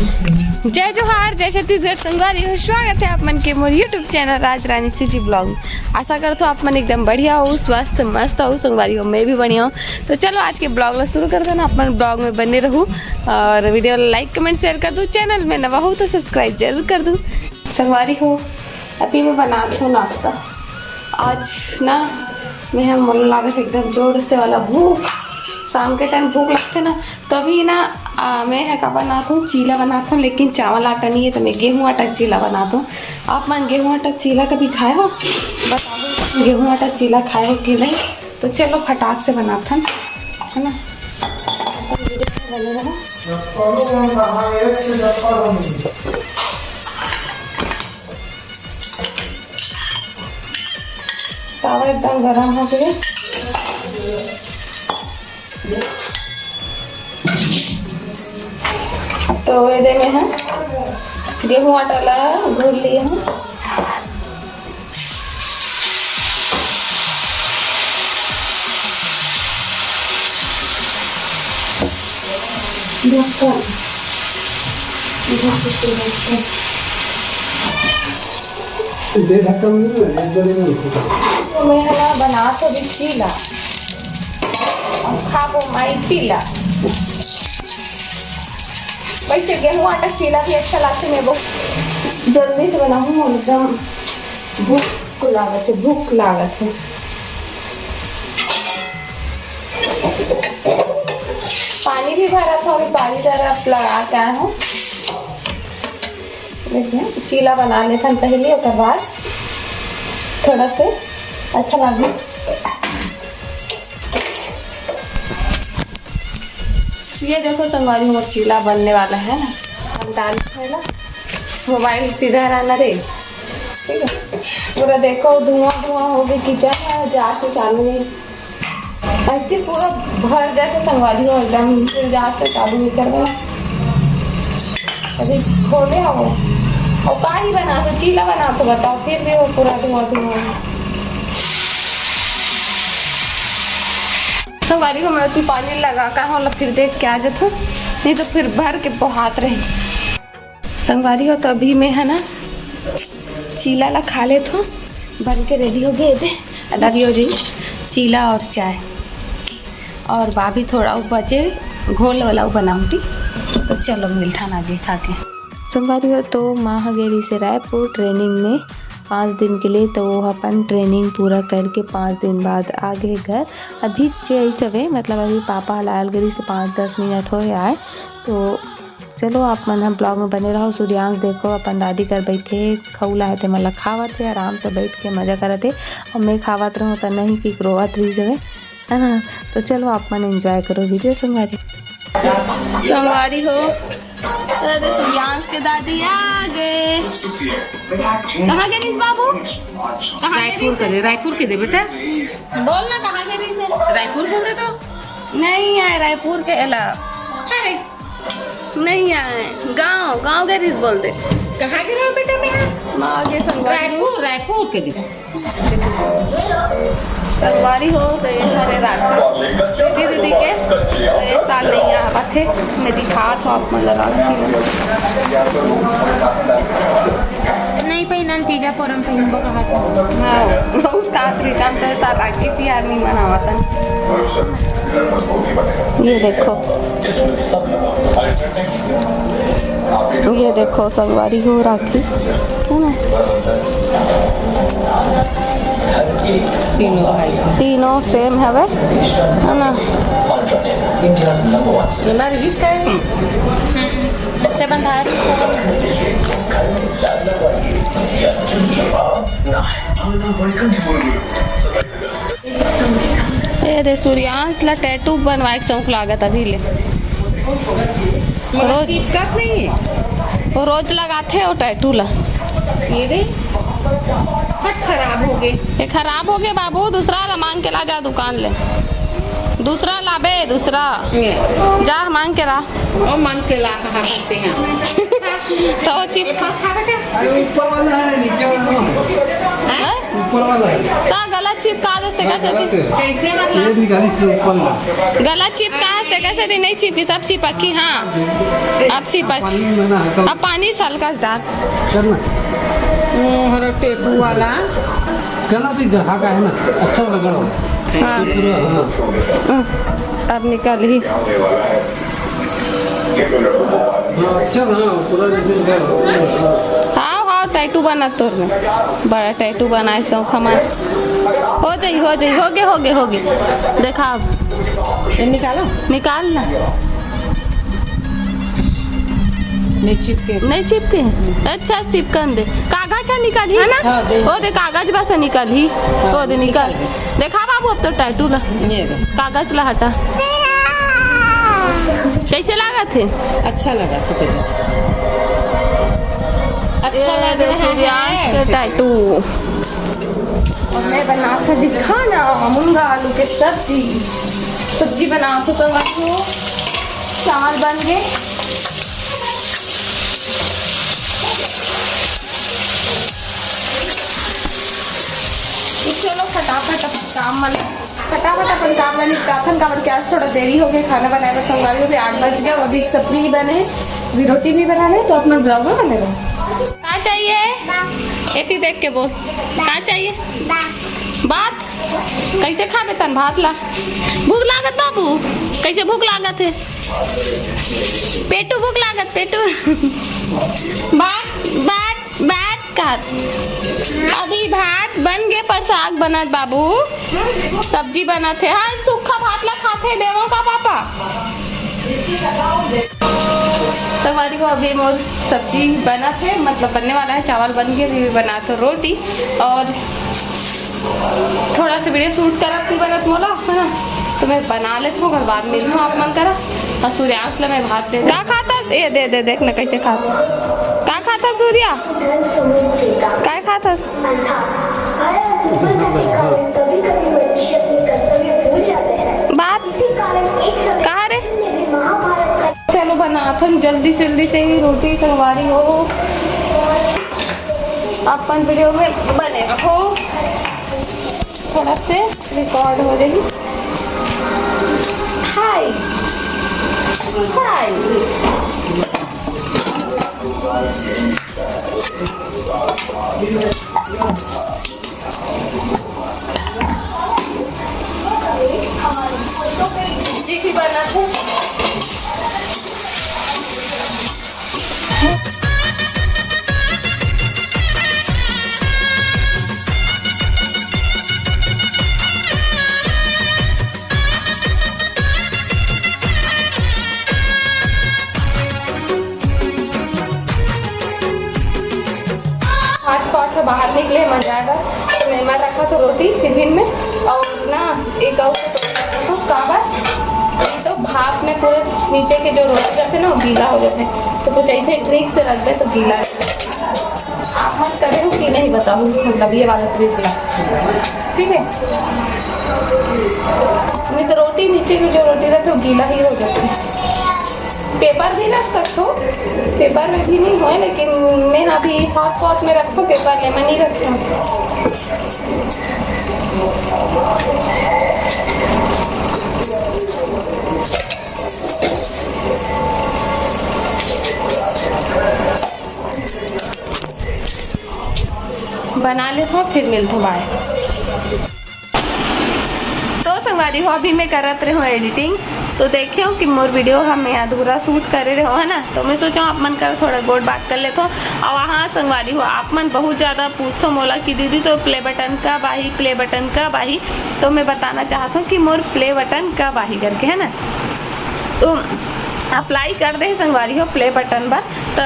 जय जोहार, जय छत्तीसगढ़। संगवारी हो, स्वागत है आप मन के मोर यूट्यूब चैनल राज रानी सिटी ब्लॉग। आशा करता हूँ आप मन एकदम बढ़िया हो, स्वस्थ मस्त हो। संगवारी हो, मैं भी बढ़िया हूँ। तो चलो आज के ब्लॉग ला शुरू कर देना। अपन ब्लॉग में बने रहूँ और वीडियो लाइक कमेंट शेयर कर दूँ। चैनल में नवा हो तो सब्सक्राइब जरूर कर दूँ। संगवारी हो, अभी मैं बना दूँ नाश्ता। आज ना मैं मन लागत एकदम जोर से वाला भूख, शाम के टाइम भूख लगते ना, तो अभी ना मैं है का बनाता हूँ, चीला बनाता हूँ। लेकिन चावल आटा नहीं है तो मैं गेहूँ आटा चीला बनाता हूँ। आप मन गेहूँ आटा चीला कभी खाए हो? बताओ गेहूँ आटा चीला खाए हो कि नहीं? तो चलो फटाक से बनाता हूँ, है ना। बने रहो। तावा एकदम गर्म हो गया। तो ये में हम गेहूँ आटा ला घोल लिए हैं। मैं है बना तो भी चीला खाबो माई पीला। वैसे गेहूँ आटा चीला भी अच्छा लगता है। मैं बहुत जल्दी से बनाऊँ, एकदम भूख लागत है। पानी भी भरा था, अभी पानी तरफ लगा के आया हूँ। देखिए चीला बना लेते हैं पहले, उसके बाद थोड़ा से अच्छा लगे। ये देखो संगवारी हो, चीला बनने वाला है ना। हम डाल है ना, मोबाइल सीधा रहना रे, ठीक है। पूरा देखो धुआं हो गया किचन है, जाके चालू है ऐसे पूरा भर जाके संगवारी हो एकदम। फिर जाँच से चालू नहीं कर देना, अभी खोले हो और का ही बना तो चीला बना तो बताओ, फिर भी वो पूरा धुआं संगवारी को मैं उतनी पानी लगा कर हो, फिर देख के आ जाता, नहीं तो फिर भर के बहात रहे। संगवारी हो तो अभी मैं है ना चीला ला खा लेता हूँ, बन के रेडी हो गए थे। अभी हो जाए चीला और चाय, और भाभी थोड़ा बचे घोल वाला बनाऊँगी। तो चलो मिल्ठा आगे खा के। संगवारी हो तो माँ गेरी से रायपुर ट्रेनिंग में 5 दिन के लिए, तो वो अपन ट्रेनिंग पूरा करके 5 दिन बाद आगे घर। अभी सवे मतलब अभी पापा लाल गरी से 5-10 मिनट हो आए। तो चलो आप मन हम ब्लॉग में बने रहो। सूर्यांश देखो अपन दादी कर बैठे खौला है थे, मतलब खावत है आराम से बैठ के मज़ा करते। और मैं खावत रहूँ तो नहीं कि रोवत रही सवे, है ना। तो चलो आप मन एंजॉय करो वीडियो। संगवारी हो तो सूर्यांश के दादी आ गए। कहाँ गए बाबू? रायपुर के दे बेटा, बोल ना कहाँ गए से? रायपुर बोले तो नहीं आए, रायपुर के अला अरे नहीं आए, गाँव गए बोल दे। कहाँ के रहो बेटा? मैं माँ आगे रायपुर के दे। संगवारी हो गए हरे रात दीदी के साल नहीं आ पाते। मैं दिखा तो आप मतलब नहीं पहिना तीजा परम पहिन कहा था। हाँ बहुत काफी काम तो साल राखी थी आदमी मनावतन। ये देखो संगवारी हो राखी है ना, तीनों सेम है ना। ये दे सूर्यांश ला टैटू बनवाए शौक लागत अभी ले। रोज नहीं है, वो रोज लगाते हो टैटू ला। ये दे खराब हो गए, ये खराब हो गए बाबू, दूसरा ला मांग के ला जा दुकान ले। दूसरा लाबे दूसरा ये जा मांग के ला और मन के ला कहा करते हैं तो वो चिप खा बेटा ऊपर वाला है नीचे वाला नहीं हैं? ऊपर वाला है ता गलत चिप कहा दस्ते कैसे थी कैसे ये मतलब निकाली थी ऊपर वाला गलत चिप कहा दस्ते कैसे थी नहीं चिपकी सब चिपकी हाँ अब चिपक पानी में ना है अब पानी हल्का से डाल करना मोहर टेटू वाला करना तो ग्राहक है ना अच्छा लग रहा है हाँ पूरा हाँ अब निकल ही हाँ अच्छा ना पूरा निकल हाँ हाँ टैटू बना तोर में बड़ा टैटू बना एक सौ खमा हो गए हो गए देखा अब ये निकालो निकाल ना निश्चित के नहीं चिपके अच्छा चिपकन दे कागज है निकल ही है ना हाँ, दे। ओ दे कागज बस निकल ही ओ दे निकल देखा बाबू अब तो टैटू ला ये दे कागज ला हटा कैसे लागत है अच्छा लगा तो कैसे अच्छा ये लग दे रहा सूर्यास्त है के ऐसे। टैटू और मैं बना कर दिखा ना मूंगा आलू के सब्जी बना तो चावल बन गए चलो फटाफट अपन काम अपन काम में निपटाथन का क्या थोड़ा देरी हो गई खाना बनाने में संगारी हो गई 8 बज गया अभी सब्जी ही बने है अभी रोटी भी बना है तो अपना ब्लॉग में बनेगा क्या चाहिए एती देख के बोल क्या चाहिए बात कैसे खा बेतन भात ला भूख लागत बाबू कैसे भूख लागत है पेटू भूख लागत पेटू बात बात बात कर अभी भात बन गए पर साग बनत बाबू सब्जी बनत है हाँ सूखा भात ला खाते देवो का पापा हमारी को अभी मोर सब्जी बना थे मतलब बनने वाला है चावल बन गए अभी बना तो रोटी और थोड़ा सा वीडियो शूट करा थी बनत मोला है ना तो मैं बना लेती हूँ घर बाद मिलूँ आप मन करा और सूर्यांश ला मैं भात दे क्या खाता ये दे देख ना कैसे खाता क्या खाता सूर्या क्या खाता बात कहाँ रे चलो बनाथन जल्दी से ही रोटी संगवारी हो अपन वीडियो में बने रखो थोड़ा से रिकॉर्ड हो जाएगी हाय हाय जी की बना था बाहर निकले मजा आएगा तो मैं रखा तो रोटी टिफिन में और ना एक और तो काबर तो भाप में पूरे नीचे के जो रोटी रहते ना वो गीला हो जाते हैं तो कुछ ऐसे ट्रिक से रख दे तो गीला आप मत करें कि नहीं बताऊँ मतलब ये वाला ट्रिक ला ठीक है नहीं तो रोटी नीचे की जो रोटी रहती है वो गीला ही हो जाती है पेपर भी रख सकते हो पेपर में भी नहीं हो लेकिन मैं अभी हॉट पॉट में रखो पेपर में नहीं रखती बना लेते हो फिर मिलते हो बाय तो संगवारी हो अभी मैं करत रही हूँ एडिटिंग तो देखे हो कि मोर वीडियो हमें अधूरा शूट करे रहे हो है ना तो मैं सोचा आप मन कर थोड़ा गोड बात कर लेते हो और वहाँ संगवारी हो आप मन बहुत ज़्यादा पूछो मोला कि दीदी तो प्ले बटन कब आई तो मैं बताना चाहता हूँ कि मोर प्ले बटन कब आई करके है ना तो अप्लाई कर दे संगवारी हो प्ले बटन पर तो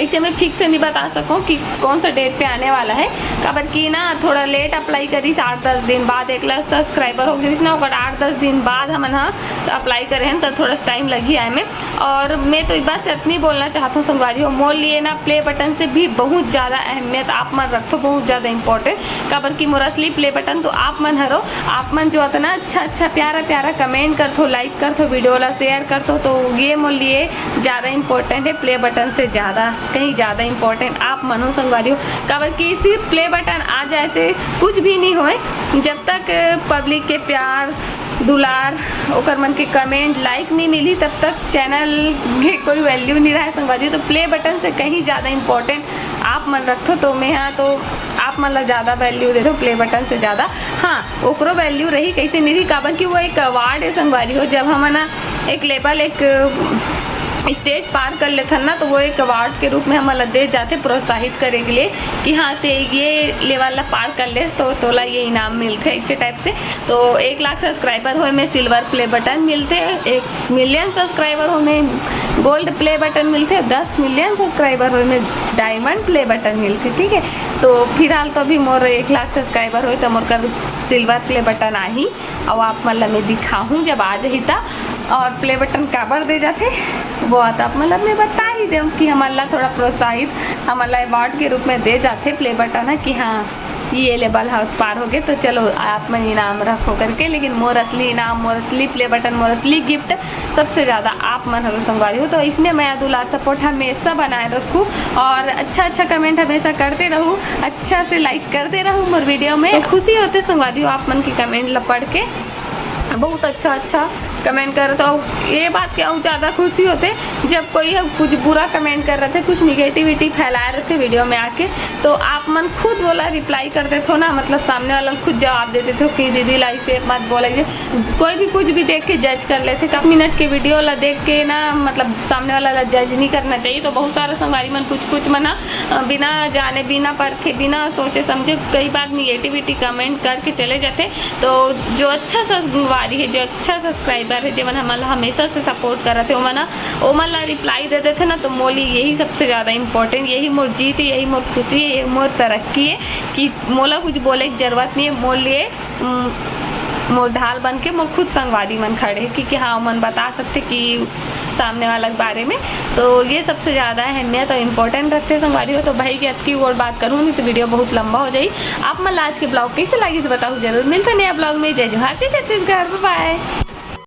ऐसे में फिक्स नहीं बता सकूँ कि कौन सा डेट पे आने वाला है। खबर की ना थोड़ा लेट अप्लाई करी 8-10 दिन बाद 1 लाख सब्सक्राइबर हो गई ना, 8-10 दिन बाद हम हाँ तो अप्लाई करें तो थोड़ा टाइम लगी आए में। और मैं तो इस बात से इतनी बोलना चाहता हूँ संगवारी हो, मोल लिए ना प्ले बटन से भी बहुत ज़्यादा अहमियत आप मन रखो, बहुत ज़्यादा इंपॉर्टेंट। खबर की मोर असली प्ले बटन तो आप मन हरो, आप मन जो इतना अच्छा प्यारा कमेंट कर थो, लाइक कर थो, वीडियो ला शेयर कर थो, तो ये मोल लिए ज़्यादा इंपॉर्टेंट है प्ले बटन से ज़्यादा, कहीं ज़्यादा इंपॉर्टेंट आप मनो संगवारी हो। खबर की सिर्फ प्ले बटन आ जाए से कुछ भी नहीं होए, जब तक पब्लिक के प्यार दुलार ओकर मन के कमेंट लाइक नहीं मिली तब तक चैनल के कोई वैल्यू नहीं रहा संगवारी। तो प्ले बटन से कहीं ज़्यादा इंपॉर्टेंट आप मन रखो, तो मैं हाँ तो आप मन ला ज़्यादा वैल्यू दे दो प्ले बटन से ज़्यादा। हाँ ओकरो वैल्यू रही कैसे नहीं रही, काबर कि वो एक अवार्ड है संगवारी हो। जब हम ना एक लेवल एक स्टेज पार कर लेते ना, तो वो एक अवार्ड के रूप में हमारा दे जाते प्रोत्साहित करे के लिए कि हाँ ते ये लेवल पार कर ले तो तोला ये इनाम मिलते इसी टाइप से। तो 1 लाख सब्सक्राइबर हो में सिल्वर प्ले बटन मिलते, 1 मिलियन सब्सक्राइबर हो में गोल्ड प्ले बटन मिलते, 10 मिलियन सब्सक्राइबर हो में डायमंड प्ले बटन मिलते। ठीक है, तो फिलहाल तो अभी मोर 1 लाख सब्सक्राइबर हो तो मोर कर सिल्वर प्ले बटन आ ही, और आप मतलब मैं दिखाऊँ जब आ जाही था। और प्ले बटन काबर दे जाते वो आता आप मतलब मैं बता ही दूँ कि हमारा थोड़ा प्रोत्साहित हमारा अवार्ड के रूप में दे जाते प्ले बटन है कि हाँ ये लेवल पार हो गए तो चलो आप में इनाम रखो करके। लेकिन मोर असली इनाम, मोर असली प्ले बटन, मोर असली गिफ्ट सबसे ज़्यादा आप मन हरो संगवारी हो। तो इसमें मैं दुलार सपोर्ट हमेशा बनाए रखूँ और अच्छा कमेंट हमेशा करते रहूँ, अच्छा से लाइक करते रहूँ मोर वीडियो में। तो खुशी होते संगवारी हो आप मन की कमेंट ला पढ़ के, बहुत अच्छा कमेंट कर। तो ये बात क्या ज़्यादा खुशी होते जब कोई कुछ बुरा कमेंट कर रहे थे, कुछ निगेटिविटी फैला रहे थे वीडियो में आके, तो आप मन खुद बोला रिप्लाई करते थे ना, मतलब सामने वाला खुद जवाब देते थे कि दीदी ला इसे मत बोला। कोई भी कुछ भी देख के जज कर लेते, कब मिनट के वीडियो ला देख के ना मतलब सामने वाला ला जज नहीं करना चाहिए। तो बहुत सारा संगवारी मन कुछ मना बिना जाने, बिना परखे, बिना सोचे समझे कई बार निगेटिविटी कमेंट करके चले जाते। तो जो अच्छा संगवारी है, जो अच्छा सब्सक्राइबर है, जो मन हमारा हमेशा से सपोर्ट कर रहे थे, वो मला रिप्लाई देते थे ना, तो मोली यही सबसे ज़्यादा इंपॉर्टेंट, यही मोर जीत है, यही मोर खुशी है, यही मोर तरक्की है कि मोला कुछ बोले की जरूरत नहीं है। मोर लिए मोर ढाल बन के मोर खुद संगवारी मन खड़े कि हाँ मन बता सकते कि सामने वाला के बारे में। तो ये सबसे ज़्यादा अहमियत और इम्पोर्टेंट रखते हैं संगवारी हो। तो भाई की अतकी और बात करूँ नहीं तो वीडियो बहुत लंबा हो जाए। आप मन आज के ब्लॉग कैसे लगी तो बताओ जरूर। मिलते नया ब्लॉग में। जय जोहार, जय छत्तीसगढ़, बाय।